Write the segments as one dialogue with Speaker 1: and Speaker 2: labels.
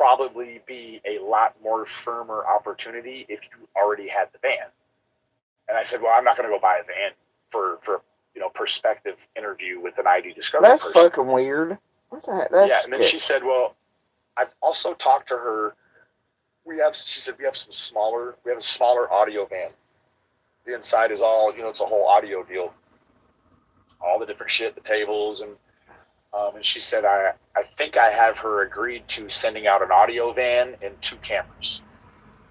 Speaker 1: probably be a lot more firmer opportunity if you already had the van. And I said, well, I'm not going to go buy a van for prospective interview with an ID discovery person.
Speaker 2: That's fucking weird. What the heck? That's
Speaker 1: and then she said, well, I've also talked to her. She said, we have a smaller audio van. The inside is all, it's a whole audio deal. All the different shit, the tables, and she said, I think I have her agreed to sending out an audio van and 2 cameras.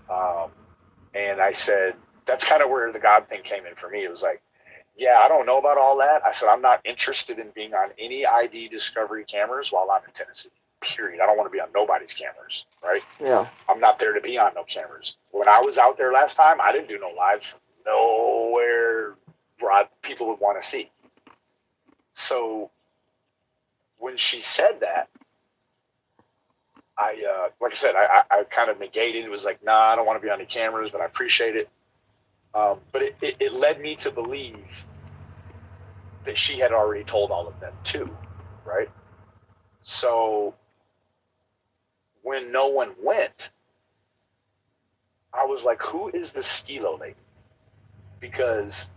Speaker 1: And I said, that's kind of where the God thing came in for me. It was like, yeah, I don't know about all that. I said, I'm not interested in being on any ID discovery cameras while I'm in Tennessee, period. I don't want to be on nobody's cameras, right?
Speaker 2: Yeah.
Speaker 1: I'm not there to be on no cameras. When I was out there last time, I didn't do no lives from nowhere where people would want to see. So when she said that, like I said, I kind of negated. It was like, nah, I don't want to be on the cameras, but I appreciate it. But it led me to believe that she had already told all of them too, right? So when no one went, I was like, who is the Stilo lady? Because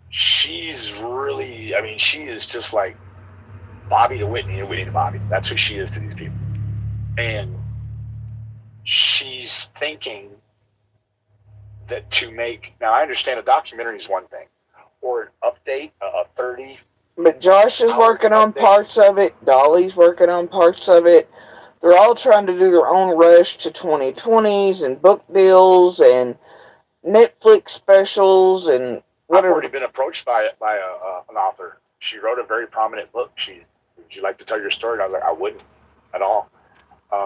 Speaker 1: she's really, she is just like Bobby to Whitney and Whitney to Bobby. That's who she is to these people. And she's thinking that to make, now I understand a documentary is one thing, or an update, a 30.
Speaker 2: But Josh is working on parts of it. Dolly's working on parts of it. They're all trying to do their own rush to 2020s and book deals and Netflix specials and whatever.
Speaker 1: I've already been approached by an author. She wrote a very prominent book. Would you like to tell your story? And I was like, I wouldn't at all.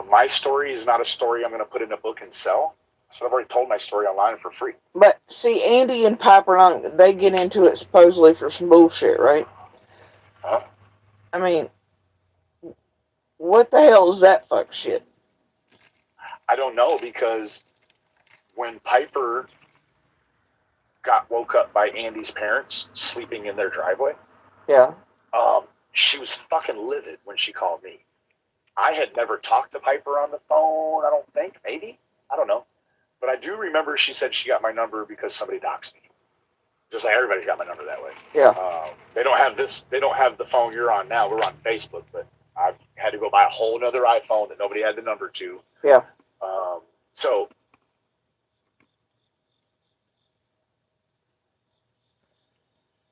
Speaker 1: My story is not a story I'm going to put in a book and sell. So I've already told my story online for free.
Speaker 2: But see, Andy and Piper, they get into it supposedly for some bullshit, right?
Speaker 1: Huh?
Speaker 2: What the hell is that fuck shit?
Speaker 1: I don't know, because when Piper got woke up by Andy's parents sleeping in their driveway,
Speaker 2: yeah,
Speaker 1: she was fucking livid when she called me. I had never talked to Piper on the phone, I don't think. Maybe. I don't know. But I do remember she said she got my number because somebody doxed me. Just like everybody got my number that way.
Speaker 2: Yeah.
Speaker 1: They don't have the phone you're on now. We're on Facebook, but I've had to go buy a whole nother iPhone that nobody had the number to.
Speaker 2: Yeah.
Speaker 1: So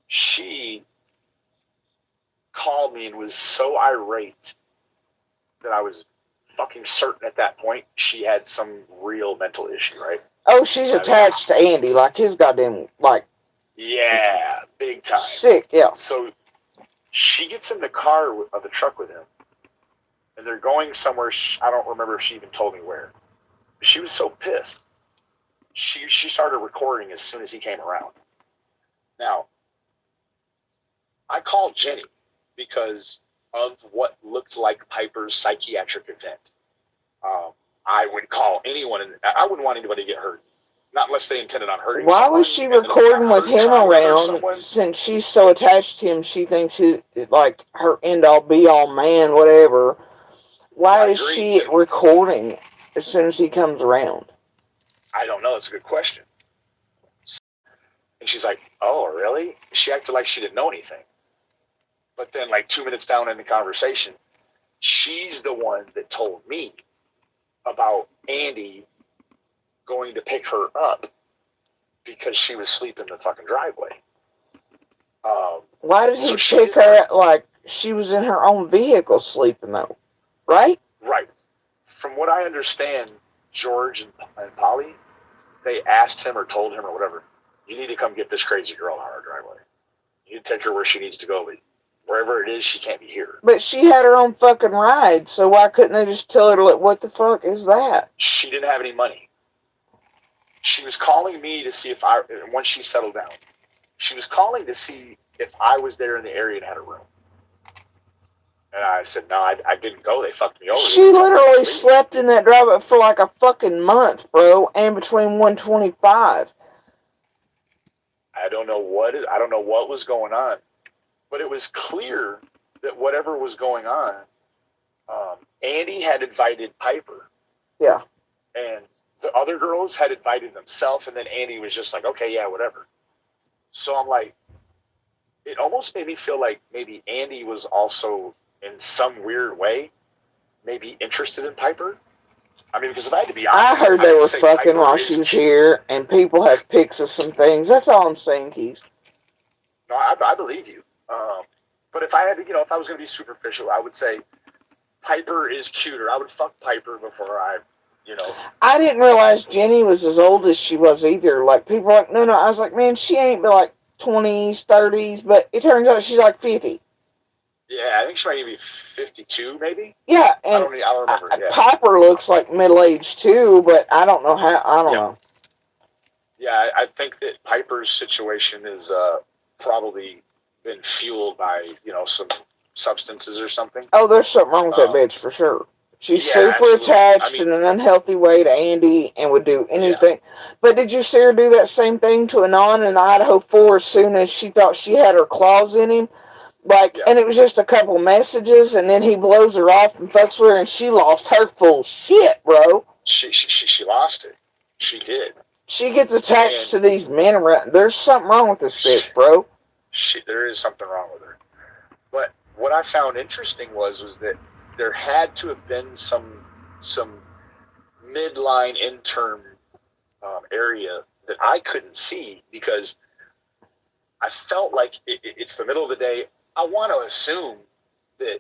Speaker 1: she called me and was so irate that I was fucking certain at that point she had some real mental issue, right?
Speaker 2: Oh, she's attached to Andy, like his goddamn, like...
Speaker 1: Yeah, big time.
Speaker 2: Sick, yeah.
Speaker 1: So she gets in the car of the truck with him, and they're going somewhere. I don't remember if she even told me where. She was so pissed. She started recording as soon as he came around. Now, I called Jenny because of what looked like Piper's psychiatric event. I would call anyone, and I wouldn't want anybody to get hurt. Not unless they intended on hurting
Speaker 2: Why
Speaker 1: someone.
Speaker 2: Was she recording with him around? Since she's so attached to him, she thinks he's like her end-all, be-all man, whatever. Why is she recording as soon as he comes around?
Speaker 1: I don't know. It's a good question. And she's like, oh, really? She acted like she didn't know anything. But then, like 2 minutes down in the conversation, she's the one that told me about Andy going to pick her up because she was sleeping in the fucking driveway.
Speaker 2: Why did he pick her up like she was in her own vehicle sleeping, though? Right?
Speaker 1: Right. From what I understand, George and Polly, they asked him or told him or whatever, you need to come get this crazy girl on our driveway. You need to take her where she needs to go. But wherever it is, she can't be here.
Speaker 2: But she had her own fucking ride, so why couldn't they just tell her, like, what the fuck is that?
Speaker 1: She didn't have any money. She was calling me to see if once she settled down, she was calling to see if I was there in the area and had a room. And I said, no, I didn't go. They fucked me over.
Speaker 2: She literally slept in that driveway for like a fucking month, bro, and between 125.
Speaker 1: I don't know what was going on, but it was clear that whatever was going on, Andy had invited Piper
Speaker 2: Yeah.
Speaker 1: And the other girls had invited themselves, and then Andy was just like, okay, yeah, whatever. So I'm like, it almost made me feel like maybe Andy was also, in some weird way, maybe interested in Piper. I mean, because if I had to be
Speaker 2: I
Speaker 1: honest,
Speaker 2: heard
Speaker 1: I
Speaker 2: they
Speaker 1: would
Speaker 2: were
Speaker 1: say
Speaker 2: fucking
Speaker 1: Piper
Speaker 2: while she
Speaker 1: is
Speaker 2: was
Speaker 1: cute.
Speaker 2: here, and people have pics of some things. That's all I'm saying, Keith.
Speaker 1: No, I believe you. But if I had to, if I was going to be superficial, I would say Piper is cuter. I would fuck Piper before I.
Speaker 2: I didn't realize Jenny was as old as she was either. Like, people were like, no. I was like, man, she ain't but like 20s, 30s, but it turns out she's like 50.
Speaker 1: Yeah, I think she might be 52, maybe.
Speaker 2: Yeah, and
Speaker 1: I don't remember. Yeah.
Speaker 2: Piper looks like middle-aged too, but I don't know how. I don't know.
Speaker 1: Yeah, I think that Piper's situation is probably been fueled by some substances or something.
Speaker 2: Oh, there's something wrong with that bitch for sure. She's super
Speaker 1: absolutely.
Speaker 2: attached in an unhealthy way to Andy and would do anything. Yeah. But did you see her do that same thing to Anon in Idaho 4 as soon as she thought she had her claws in him? Like, and it was just a couple messages, and then he blows her off and fucks with her, and she lost her full shit, bro.
Speaker 1: She lost it. She did.
Speaker 2: She gets attached to these men around. There's something wrong with this bitch, bro.
Speaker 1: There is something wrong with her. But what I found interesting was that there had to have been some midline interim area that I couldn't see, because I felt like it's the middle of the day. I want to assume that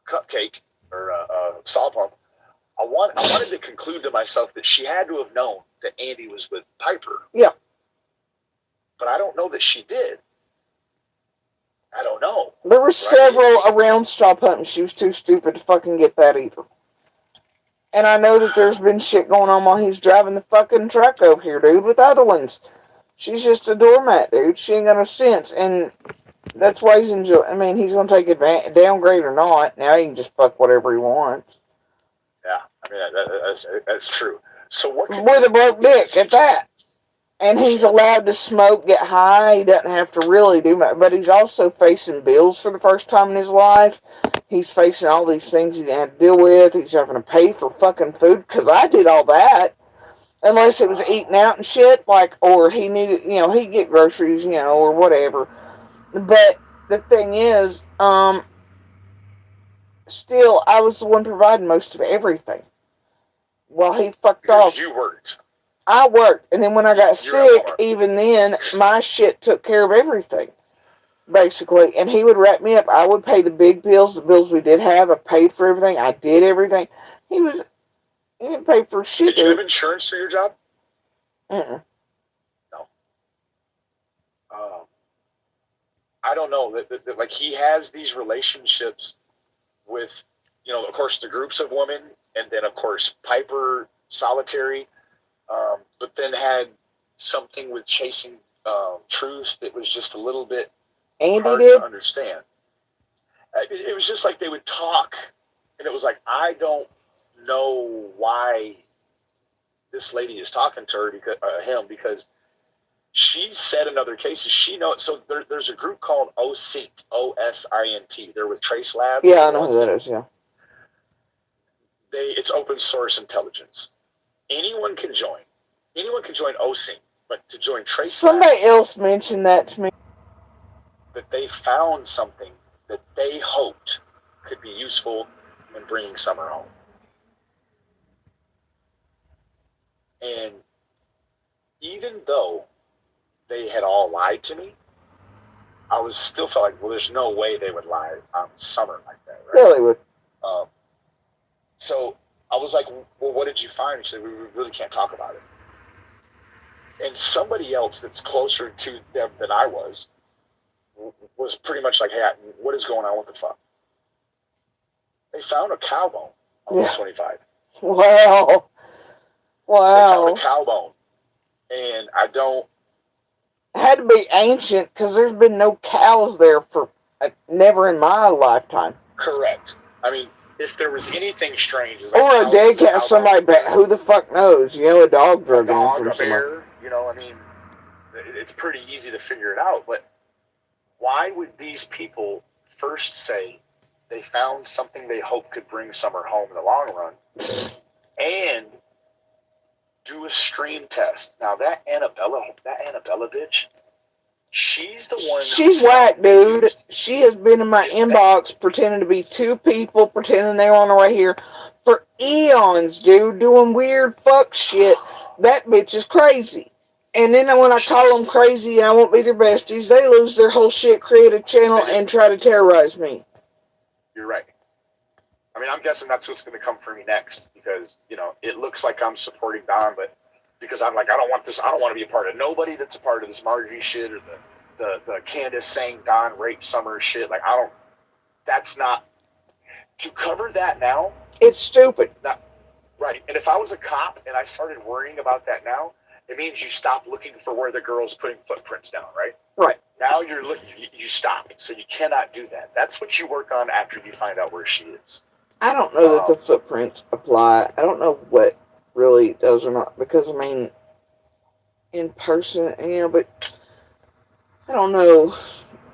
Speaker 1: Cupcake or Saw Pump, I wanted to conclude to myself that she had to have known that Andy was with Piper.
Speaker 2: Yeah.
Speaker 1: But I don't know that she did. I don't know.
Speaker 2: There were several around Stop Hunting. She was too stupid to fucking get that either. And I know that there's been shit going on while he's driving the fucking truck over here, dude, with other ones. She's just a doormat, dude. She ain't got no sense. And that's why he's enjoying. I mean, he's going to take advantage, downgrade or not. Now he can just fuck whatever he wants.
Speaker 1: Yeah, I mean, that's true. So what?
Speaker 2: With a broke dick at that. And he's allowed to smoke, get high. He doesn't have to really do much. But he's also facing bills for the first time in his life. He's facing all these things he didn't have to deal with. He's having to pay for fucking food, because I did all that. Unless it was eating out and shit, like, or he needed, he'd get groceries, or whatever. But the thing is, still, I was the one providing most of everything. While he fucked off.
Speaker 1: You worked.
Speaker 2: I worked, and then when I got sick, even then, my shit took care of everything, basically. And he would wrap me up. I would pay the big bills, the bills we did have. I paid for everything. I did everything. He didn't pay for shit.
Speaker 1: Did you have insurance for your job?
Speaker 2: No.
Speaker 1: I don't know. Like, he has these relationships with, of course, the groups of women, and then, of course, Piper, solitary. But then had something with chasing truth that was just a little bit hard to understand. It was just like they would talk, and it was like, I don't know why this lady is talking to him, because she said in other cases she knows. So there's a group called OSINT, OSINT. They're with Trace Labs.
Speaker 2: Yeah, I know who that is. Yeah,
Speaker 1: it's open source intelligence. Anyone can join. Anyone can join OSINT, but to join Trace
Speaker 2: somebody
Speaker 1: Labs,
Speaker 2: else mentioned that to me.
Speaker 1: That they found something that they hoped could be useful in bringing Summer home. And even though they had all lied to me, I was still felt like, well, there's no way they would lie on Summer like that, right?
Speaker 2: Yeah, they would.
Speaker 1: So I was like, well, what did you find? She said, we really can't talk about it. And somebody else that's closer to them than I was pretty much like, hey, what is going on? What the fuck? They found a cow bone on 125.
Speaker 2: Wow.
Speaker 1: They found a cow bone. And I don't...
Speaker 2: It had to be ancient, because there's been no cows there for never in my lifetime.
Speaker 1: Correct. I mean, if there was anything strange...
Speaker 2: Or a dead cat, somebody, who the fuck knows? A dog drug in from
Speaker 1: a bear, I mean, it's pretty easy to figure it out. But why would these people first say they found something they hope could bring Summer home in the long run, and do a stream test. Now that Annabella bitch, she's the one.
Speaker 2: She's whack, dude. She has been in my inbox pretending to be two people, pretending they were on the right here for eons, dude, doing weird fuck shit. That bitch is crazy. And then when I call them crazy and I won't be their besties, they lose their whole shit, create a channel, and try to terrorize me.
Speaker 1: You're right. I mean, I'm guessing that's what's going to come for me next because, you know, it looks like I'm supporting Don, but because I'm like, I don't want to be a part of nobody that's a part of this Margie shit or the Candace saying Don raped Summer shit. Like, that's not, to cover that now.
Speaker 2: It's stupid.
Speaker 1: Not, right. And if I was a cop and I started worrying about that now, it means you stop looking for where the girl's putting footprints down, right?
Speaker 2: Right.
Speaker 1: Now you stop. So you cannot do that. That's what you work on after you find out where she is.
Speaker 2: I don't know that the footprints apply. I don't know what really does or not. Because, I mean, in person, you know, but I don't know.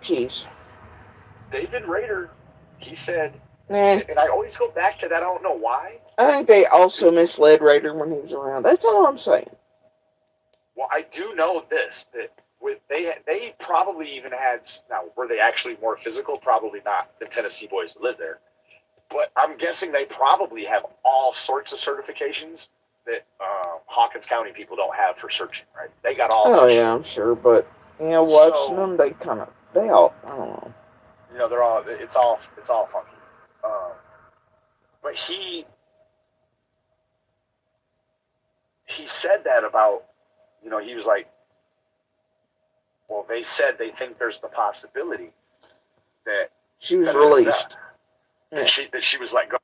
Speaker 2: Jeez.
Speaker 1: David Rader, he said,
Speaker 2: nah.
Speaker 1: And I always go back to that. I don't know why.
Speaker 2: I think they also misled Rader when he was around. That's all I'm saying.
Speaker 1: Well, I do know this, that they probably even had, now, were they actually more physical? Probably not, the Tennessee boys that live there. But I'm guessing they probably have all sorts of certifications that Hawkins County people don't have for searching, right? They got all.
Speaker 2: Oh, yeah, I'm sure. But, you know, watching them, they all, I don't know.
Speaker 1: You know, it's all funky. But he said that about, you know, he was like, well, they said they think there's the possibility that
Speaker 2: she was released.
Speaker 1: That she was let go.